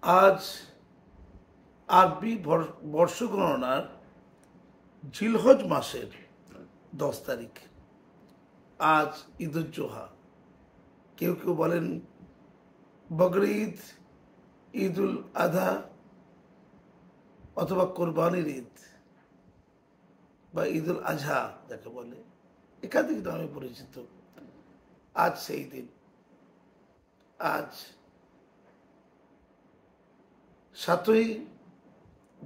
আজ আরবি বর্ষগণনার জিলহজ মাসের 10 তারিখ। আজ ঈদুল জোহা, কেউ কেউ বলেন বকরি ঈদ, ঈদুল আধা অথবা কোরবানির ঈদ বা ঈদুল আজহা যাকে বলে, একাধিক নামে পরিচিত। আজ সেই দিন। আজ 7ই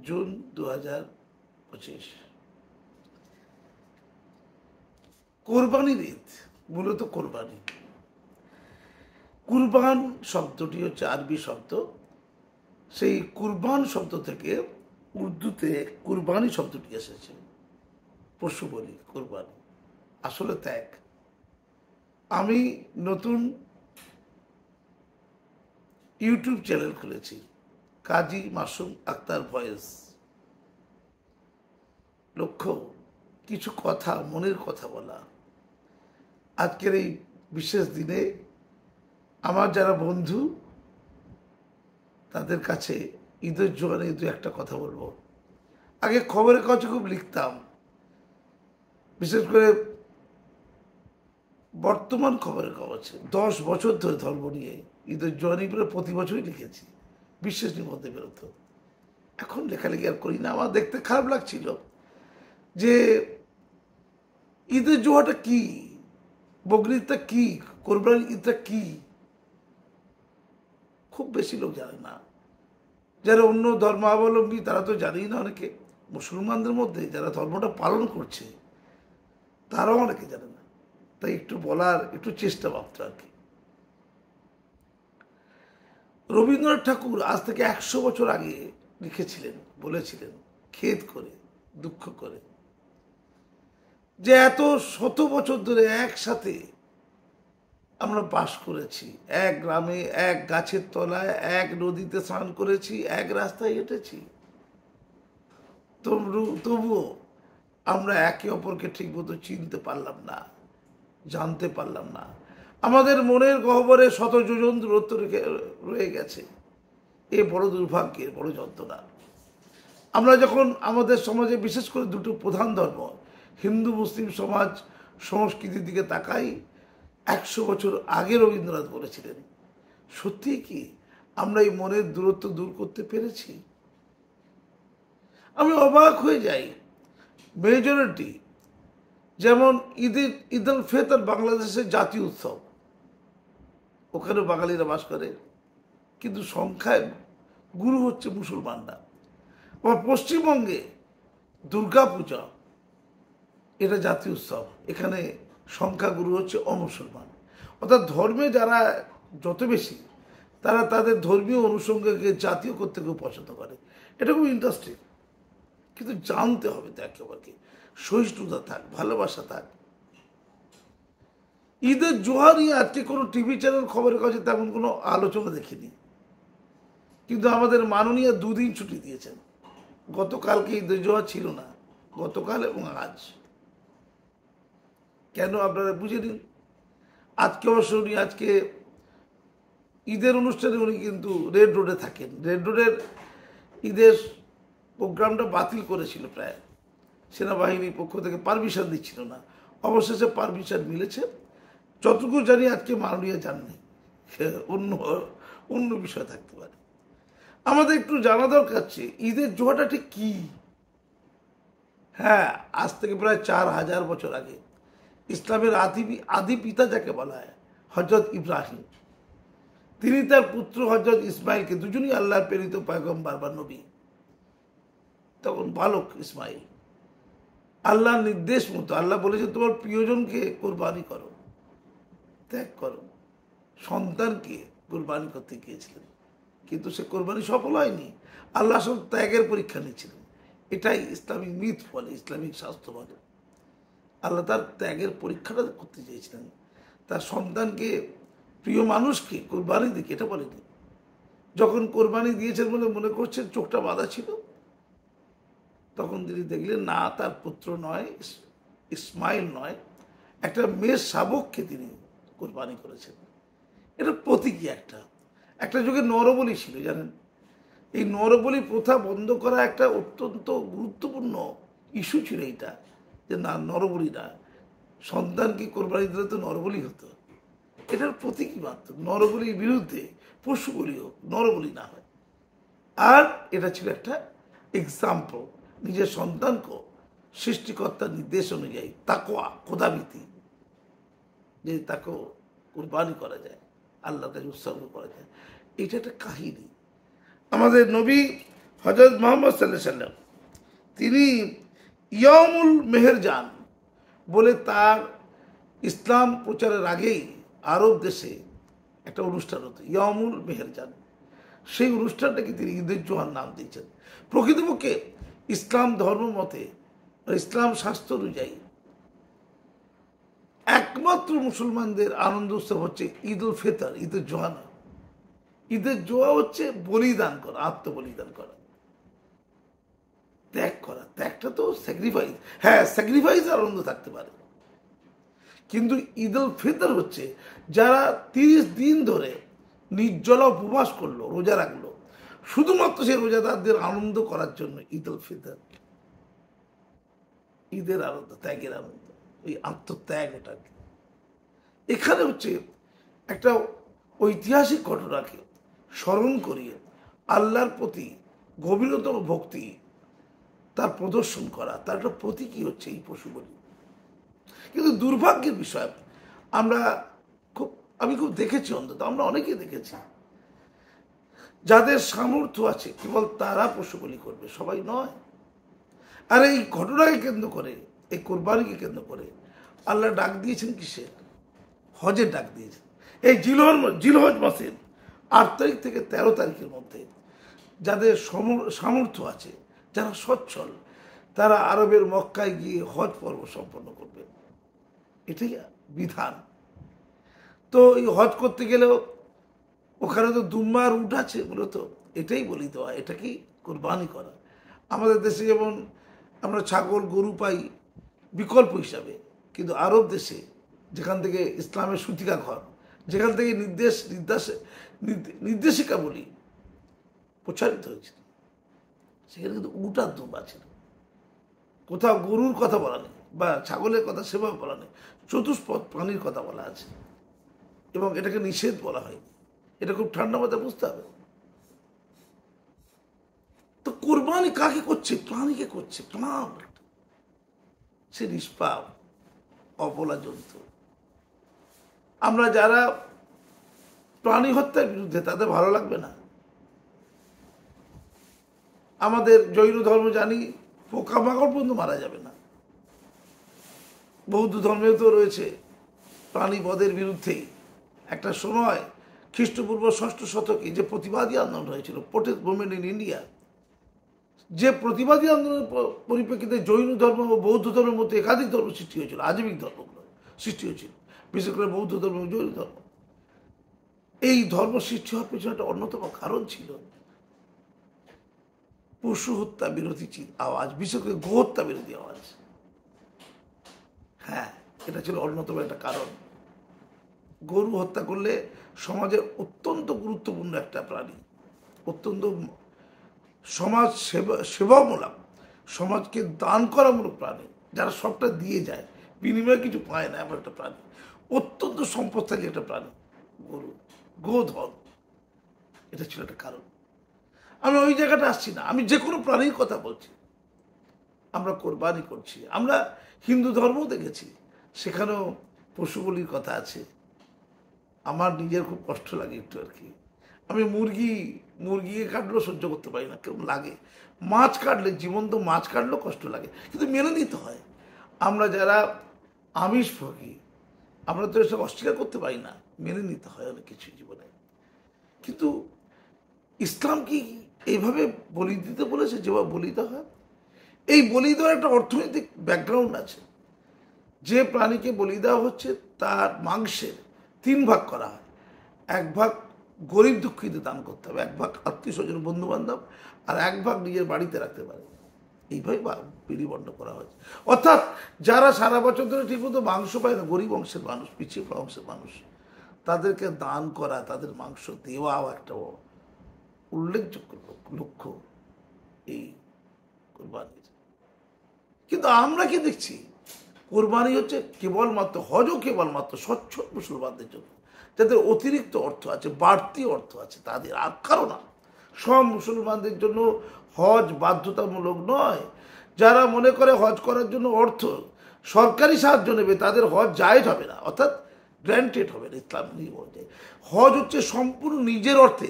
জুন 2025। কোরবানির ঈদ, মূলত কোরবানি। কুরবান শব্দটি হচ্ছে আরবি শব্দ। সেই কুরবান শব্দ থেকে উর্দুতে কুরবানি শব্দটি এসেছে। পশু বলি, কোরবানি আসলে ত্যাগ। আমি নতুন ইউটিউব চ্যানেল খুলেছি, কাজী মাসুম আক্তার ভয়েস। লক্ষ্য কিছু কথা, মনের কথা বলা। আজকের এই বিশেষ দিনে আমার যারা বন্ধু, তাদের কাছে ঈদের জোয়ারে দু একটা কথা বলবো। আগে খবরের কাগজে খুব লিখতাম, বিশেষ করে বর্তমান খবরের কাগজে 10 বছর ধরে ধর্ম নিয়ে ঈদের জোয়ানি করে প্রতি বছরই লিখেছি, বিশেষ নিবন্ধে বেরোতো। এখন লেখালেখি আর করি না। আমার দেখতে খারাপ লাগছিল যে ঈদের জোয়াটা কি, বকরি ঈদটা কি, কোরবানির ঈদটা কি, খুব বেশি লোক জানে না। যারা অন্য ধর্মাবলম্বী তারা তো জানেই না অনেকে। মুসলমানদের মধ্যে যারা ধর্মটা পালন করছে তারাও অনেকে জানে না। তাই একটু বলার একটু চেষ্টা মাত্র আর কি। রবীন্দ্রনাথ ঠাকুর আজ থেকে 100 বছর আগে লিখেছিলেন, বলেছিলেন খেদ করে, দুঃখ করে, যে এত শত বছর ধরে একসাথে আমরা বাস করেছি, এক গ্রামে, এক গাছের তলায়, এক নদীতে স্নান করেছি, এক রাস্তায় হেঁটেছি, তবুও আমরা একে অপরকে ঠিক মতো চিনতে পারলাম না, জানতে পারলাম না। আমাদের মনের গহ্বরে শত যোজন দূরত্ব রয়ে গেছে। এ বড় দুর্ভাগ্যের, বড় যন্ত্রণা। আমরা যখন আমাদের সমাজে বিশেষ করে দুটো প্রধান ধর্ম, হিন্দু মুসলিম সমাজ সংস্কৃতির দিকে তাকাই, 100 বছর আগে রবীন্দ্রনাথ বলেছিলেন, সত্যি কি আমরা এই মনের দূরত্ব দূর করতে পেরেছি? আমি অবাক হয়ে যাই। মেজরিটি, যেমন ঈদ উল ফিতর বাংলাদেশের জাতীয় উৎসব, ওখানে বাঙালিরা বাস করে, কিন্তু সংখ্যায় গুরু হচ্ছে মুসলমানরা। আবার পশ্চিমবঙ্গে দুর্গা পূজা, এটা জাতীয় উৎসব, এখানে সংখ্যাগুরু হচ্ছে অমুসলমান। অর্থাৎ ধর্মে যারা যত বেশি, তারা তাদের ধর্মীয় অনুষঙ্গকে জাতীয় করতে খুব পছন্দ করে। এটা খুব ইন্টারেস্টিং। কিন্তু জানতে হবে তো একেবারে, সহিষ্ণুতা থাক, ভালোবাসা থাক। ঈদের জোহা নিয়ে আজকে কোনো টিভি চ্যানেল খবরের কাগজে তেমন কোনো আলোচনা দেখিনি, কিন্তু আমাদের মাননীয় 2 দিন ছুটি দিয়েছেন। গতকালকে ঈদের জোহা ছিল না, গতকাল এবং আজ। কেন আপনারা বুঝে নিন। আজকে অবশ্য উনি আজকে ঈদের অনুষ্ঠানে উনি কিন্তু রেড রোডে থাকেন। রেড রোডের ঈদের প্রোগ্রামটা বাতিল করেছিল প্রায়, সেনাবাহিনীর পক্ষ থেকে পারমিশন দিচ্ছিল না। অবশেষে পারমিশন মিলেছে। যতটুকু জানি আজকে মাননীয় জাননি, অন্য বিষয় থাকতে পারে। আমাদের একটু জানা দরকার আছে ঈদের জোহাটা ঠিক কি। হ্যাঁ, আজ থেকে প্রায় 4000 বছর আগে ইসলামের আদি পিতা যাকে বলা হয়, হযরত ইব্রাহিম, তিনি তার পুত্র হযরত ইসমাইলকে, দুজনই আল্লাহর প্রেরিত পয়গম্বর বা নবী, তখন বালক ইসমাইল, আল্লাহর নির্দেশ মতো আল্লাহ বলেছে তোমার প্রিয়জনকে কোরবানি করো, ত্যাগ করো। সন্তানকে কোরবানি করতে গিয়েছিলেন, কিন্তু সে কোরবানি সফল হয়নি। আল্লাহ সব ত্যাগের পরীক্ষা নিয়েছিলেন। এটাই ইসলামিক মিথ বলে, ইসলামিক শাস্ত্র বলে। আল্লাহ তার ত্যাগের পরীক্ষাটা করতে চেয়েছিলেন। তার সন্তানকে, প্রিয় মানুষকে কোরবানি দিকে, এটা বলেনি। যখন কোরবানি দিয়েছেন বলে মনে করছেন চোখটা বাঁধা ছিল, তখন তিনি দেখলেন না, তার পুত্র নয়, ইসমাইল নয়, একটা মেয়ের শাবককে তিনি কোরবানি করেছেন। এটা প্রতীকী একটা যুগে নরবলি ছিল, জানেন। এই নরবলি প্রথা বন্ধ করা একটা অত্যন্ত গুরুত্বপূর্ণ ইস্যু ছিল এইটা, যে না নরবলি না, সন্তানকে কোরবানি দিলে তো নরবলি হতো, এটার প্রতীকী মাত্র। নরবলির বিরুদ্ধে পশু বলি হোক, নরবলি না হয়। আর এটা ছিল একটা এক্সাম্পল নিজের সন্তানকে সৃষ্টিকর্তার নির্দেশ অনুযায়ী তাকওয়া খোদাভীতি, যে তাকে কোরবানি করা যায়, আল্লাহর কাছে উৎসর্গ করা যায়, এটা একটা কাহিনী। আমাদের নবী হযরত মুহাম্মদ সাল্লাল্লাহু আলাইহি সাল্লাম তিনি ইয়ামুল মেহেরজান বলে তার ইসলাম প্রচারের আগেই আরব দেশে একটা অনুষ্ঠান হতো, ইয়ামুল মেহেরজান। সেই অনুষ্ঠানটাকে তিনি ঈদুল জোহার নাম দিয়েছেন। প্রকৃতপক্ষে ইসলাম ধর্ম মতে, ইসলাম শাস্ত্র অনুযায়ী একমাত্র মুসলমানদের আনন্দ উৎসব হচ্ছে ঈদ উল ফিতর, ঈদুল জোহা না। ঈদের জোয়া হচ্ছে বলিদান করা, আত্মবলিদান করা, ত্যাগ করা। ত্যাগটা তো স্যাক্রিফাইস, হ্যাঁ স্যাক্রিফাইস আনন্দ থাকতে পারে, কিন্তু ঈদ উল ফিতর হচ্ছে যারা 30 দিন ধরে নির্জলা উপবাস করলো, রোজা রাখলো, শুধুমাত্র সেই রোজাদারদের আনন্দ করার জন্য ঈদ উল ফিতর। ঈদের আনন্দ, ত্যাগের আনন্দ, ওই আত্মত্যাগ। ওটা এখানে হচ্ছে একটা ঐতিহাসিক ঘটনাকে স্মরণ করিয়ে আল্লাহর প্রতি গভীরতম ভক্তি তার প্রদর্শন করা, তার একটা প্রতীকী হচ্ছে এই পশু বলি। কিন্তু দুর্ভাগ্যের বিষয়, আমি খুব দেখেছি, অন্তত আমরা অনেকে দেখেছি, যাদের সামর্থ্য আছে কেবল তারা পশু বলি করবে, সবাই নয়। আর এই ঘটনাকে কেন্দ্র করে, এই কোরবানিকে কেন্দ্র করে আল্লাহ ডাক দিয়েছেন কিসের? হজের ডাক দিয়েছেন। এই জিলহজ মাসের 8 তারিখ থেকে 13 তারিখের মধ্যে যাদের সামর্থ্য আছে, যারা সচ্ছল, তারা আরবের মক্কায় গিয়ে হজ পর্ব সম্পন্ন করবে, এটাই বিধান। তো এই হজ করতে গেলেও ওখানে তো দুম্বার উট আছে, মূলত এটাই বলি দেওয়া, এটাকেই কোরবানি করা। আমাদের দেশে যেমন আমরা ছাগল গরু পাই বিকল্প হিসাবে, কিন্তু আরব দেশে যেখান থেকে ইসলামের সূতিকা ঘর, যেখান থেকে নির্দেশিকা বলি প্রচারিত হয়েছিল, সেখানে কিন্তু উট আর দুম্বা ছিল। কোথাও গরুর কথা বলা নেই বা ছাগলের কথা সেভাবে বলা নেই, চতুষ্পদ প্রাণীর কথা বলা আছে, এবং এটাকে নিষেধ বলা হয়নি। এটা খুব ঠান্ডা মাথায় বুঝতে হবে। তো কোরবানি কাকে করছে? প্রাণীকে করছে। প্রাণ, সে নিষ্পাপ অবলা জন্তু। আমরা যারা প্রাণী হত্যার বিরুদ্ধে, তাদের ভালো লাগবে না। আমাদের জৈন ধর্ম জানি পোকামাকড় পর্যন্ত মারা যাবে না। বৌদ্ধ ধর্মেও তো রয়েছে প্রাণী বধের বিরুদ্ধেই একটা সময় খ্রিস্টপূর্ব 6ষ্ঠ শতকে যে প্রতিবাদী আন্দোলন হয়েছিল, প্রোটেস্ট মুভমেন্ট ইন ইন্ডিয়া, যে প্রতিবাদী আন্দোলনের পরিপ্রেক্ষিতে জৈন ধর্ম ও বৌদ্ধ ধর্মের মধ্যে একাধিক ধর্ম সৃষ্টি হয়েছিল, আজীবিক ধর্মগুলো সৃষ্টি হয়েছিল, বিশেষ করে বৌদ্ধ ধর্ম এবং জৈন ধর্ম। এই ধর্ম সৃষ্টি হওয়ার পেছনে একটা অন্যতম কারণ ছিল পশু হত্যা বিরোধী আওয়াজ, বিশেষ করে গোহত্যা বিরোধী আওয়াজ। হ্যাঁ, এটা ছিল অন্যতম একটা কারণ। গরু হত্যা করলে সমাজের অত্যন্ত গুরুত্বপূর্ণ একটা প্রাণী, অত্যন্ত সমাজ সেবামূলক, সমাজকে দান করামূলক প্রাণী, যারা সবটা দিয়ে যায়, বিনিময়ে কিছু পায় না, এমন একটা প্রাণী, অত্যন্ত সম্পদশালী একটা প্রাণী গরু, গোধন। এটা ছিল একটা কারণ। আমি ওই জায়গাটা আসছি না, আমি যে কোনো প্রাণীর কথা বলছি। আমরা কোরবানি করছি, আমরা হিন্দু ধর্মও দেখেছি, সেখানেও পশু বলির কথা আছে। আমার নিজের খুব কষ্ট লাগে একটু আর কি। আমি মুরগিকে কাটলেও সহ্য করতে পারি না, কেমন লাগে। মাছ কাটলে, জীবন্ত মাছ কাটলেও কষ্ট লাগে, কিন্তু মেনে নিতে হয়। আমরা যারা আমিষ ভোগী, আমরা তো এসব অস্বীকার করতে পারি না, মেনে নিতে হয় অনেক কিছু জীবনে। কিন্তু ইসলাম কি এইভাবে বলি দিতে বলেছে যেভাবে বলি দেওয়া হয়? এই বলি দেওয়ার একটা অর্থনৈতিক ব্যাকগ্রাউন্ড আছে। যে প্রাণীকে বলি দেওয়া হচ্ছে তার মাংসের 3 ভাগ করা হয়। 1 ভাগ গরিব দুঃখীদের দান করতে হবে, 1 ভাগ আত্মীয় স্বজন বন্ধু বান্ধব, আর 1 ভাগ নিজের বাড়িতে রাখতে পারে। এইভাবে বিলিবণ্ড করা হয়েছে। অর্থাৎ যারা সারা বছর ধরে ঠিকমতো মাংস পায় না, গরিব অংশের মানুষ, পিছিয়ে পড়া অংশের মানুষ, তাদেরকে দান করা, তাদের মাংস দেওয়াও একটা উল্লেখযোগ্য লক্ষ্য এই কোরবানির। কিন্তু আমরা কি দেখছি, কোরবানি হচ্ছে কেবলমাত্র, হজও কেবলমাত্র সচ্ছল মুসলমানদের জন্য, যাদের অতিরিক্ত অর্থ আছে, বাড়তি অর্থ আছে, তাদের, আর কারো না। সব মুসলমানদের জন্য হজ বাধ্যতামূলক নয়। যারা মনে করে হজ করার জন্য অর্থ সরকারি সাহায্য নেবে, তাদের হজ জায়েজ হবে না, অর্থাৎ গ্র্যান্টেড হবে না ইসলাম নিয়ম অনুযায়ী। হজ হচ্ছে সম্পূর্ণ নিজের অর্থে,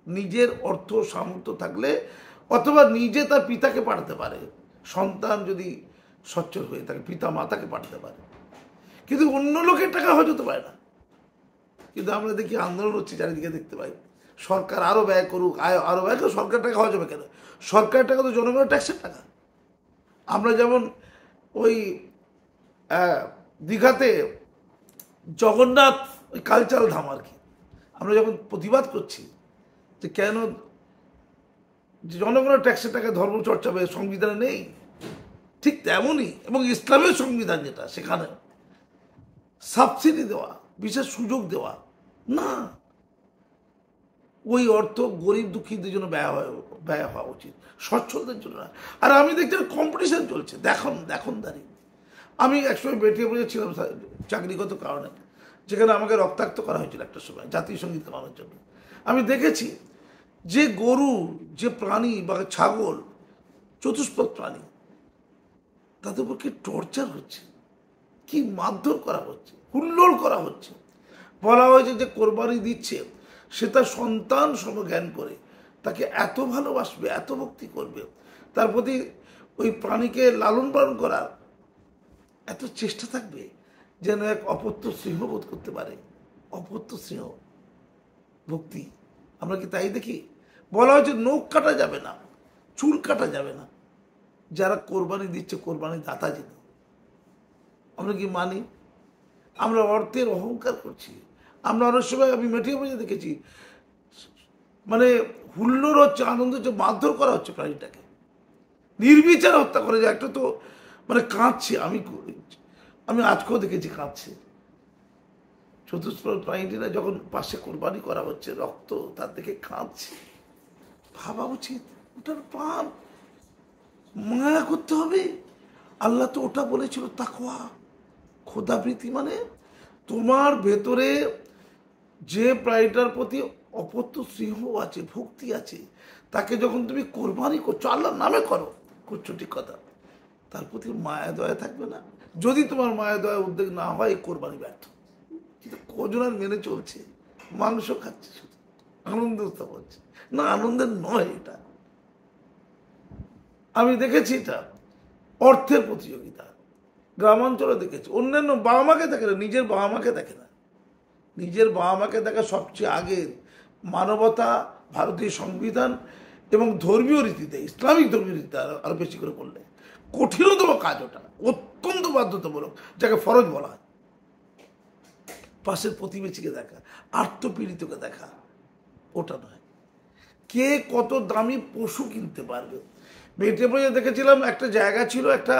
নিজের অর্থ সামর্থ্য থাকলে, অথবা নিজে তার পিতাকে পাঠাতে পারে, সন্তান যদি সচ্ছল হয়ে থাকে পিতা মাতাকে পাঠাতে পারে, কিন্তু অন্য লোকের টাকা হজ হতে পারে না। কিন্তু আমরা দেখি আন্দোলন হচ্ছে চারিদিকে, দেখতে পাই সরকার আরো ব্যয় করুক, আরো ব্যয় করুক, সরকার টাকা হজ হবে কেন? সরকারের টাকা তো জনগণের ট্যাক্সের টাকা। আমরা যেমন ওই দীঘাতে জগন্নাথ কালচারাল ধাম আর কি, আমরা যখন প্রতিবাদ করছি যে কেন জনগণের ট্যাক্সের টাকা ধর্মচর্চা সংবিধানে নেই, ঠিক তেমনই, এবং ইসলামের সংবিধান যেটা, সেখানে সাবসিডি দেওয়া, বিশেষ সুযোগ দেওয়া না, ওই অর্থ গরিব দুঃখীদের জন্য ব্যয় হওয়া উচিত, সচ্ছলদের জন্য না। আর আমি দেখছি কম্পিটিশন চলছে, দেখুন দাঁড়িয়ে। আমি একসময় বেটিয়ে ছিলাম চাকরিগত কারণে, যেখানে আমাকে রক্তাক্ত করা হয়েছিল একটা সময় জাতীয় সঙ্গীত গাওয়ানোর জন্য। আমি দেখেছি যে গরু, যে প্রাণী বা ছাগল, চতুষ্পদ প্রাণী, তাদের উপর কি টর্চার হচ্ছে, কি মারধর করা হচ্ছে, হুল্লোড় করা হচ্ছে। বলা হয়েছে যে কোরবানি দিচ্ছে সে তার সন্তান সমজ্ঞান করে তাকে এত ভালোবাসবে, এত ভক্তি করবে, তার প্রতি ওই প্রাণীকে লালন পালন করার এত চেষ্টা থাকবে যেন এক অপত্য স্নেহ বোধ করতে পারে। অপত্য স্নেহ, ভক্তি, আমরা কি তাই দেখি? বলা হয়েছে নখ কাটা যাবে না, চুল কাটা যাবে না, যারা কোরবানি দিচ্ছে কোরবানি দাতা যিনি, আমরা কি মানি? আমরা অর্থের অহংকার করছি। আমরা অনেক সময়, আমি মেটিয়ে বুঝে দেখেছি, মানে হুল্লোড় হচ্ছে, আনন্দ হচ্ছে, মারধর করা হচ্ছে প্রাণীটাকে, নির্বিচার হত্যা করে যায়। একটা তো মানে কাঁদছে, আমি আজকেও দেখেছি কাঁদছে। চতুষ্পদ প্রাণীটা যখন পাশে কোরবানি করা হচ্ছে, রক্ত তার দেখে কাঁদছে। ভাবা উচিত, ওটার পাপ, মায়া করতে হবে। আল্লাহ তো ওটা বলেছিল তাকওয়া, খোদাবৃত্তি, মানে তোমার ভেতরে যে প্রাণীটার প্রতি অপত্য স্নেহ আছে, ভক্তি আছে, তাকে যখন তুমি কোরবানি করছো, আল্লাহর নামে করছো ঠিক কথা, তার প্রতি মায়া দয়া থাকবে না? যদি তোমার মায়া দয়া উদ্বেগ না হয়, কোরবানি ব্যর্থ। কিন্তু কজন আর মেনে চলছে, মাংস খাচ্ছে, শুধু আনন্দ হচ্ছে না, আনন্দের নয় এটা। আমি দেখেছি এটা অর্থের প্রতিযোগিতা, গ্রামাঞ্চলে দেখেছি। অন্যান্য বাবা মাকে দেখে না, নিজের বাবা মাকে দেখে না। নিজের বাবা মাকে দেখা সবচেয়ে আগে মানবতা, ভারতীয় সংবিধান এবং ধর্মীয় রীতিতে, ইসলামিক ধর্মীয় রীতিতে আরো বেশি করে করলে কঠিনতম কাজ ওটা, অত্যন্ত বাধ্যতামূলক, যাকে ফরজ বলা হয়। পাশের প্রতিবেশীকে দেখা, আর্তপীড়িতকে দেখা, ওটা নয়। কে কত দামি পশু কিনতে পারবে? মেটে বইয়ে দেখেছিলাম একটা জায়গা ছিল, একটা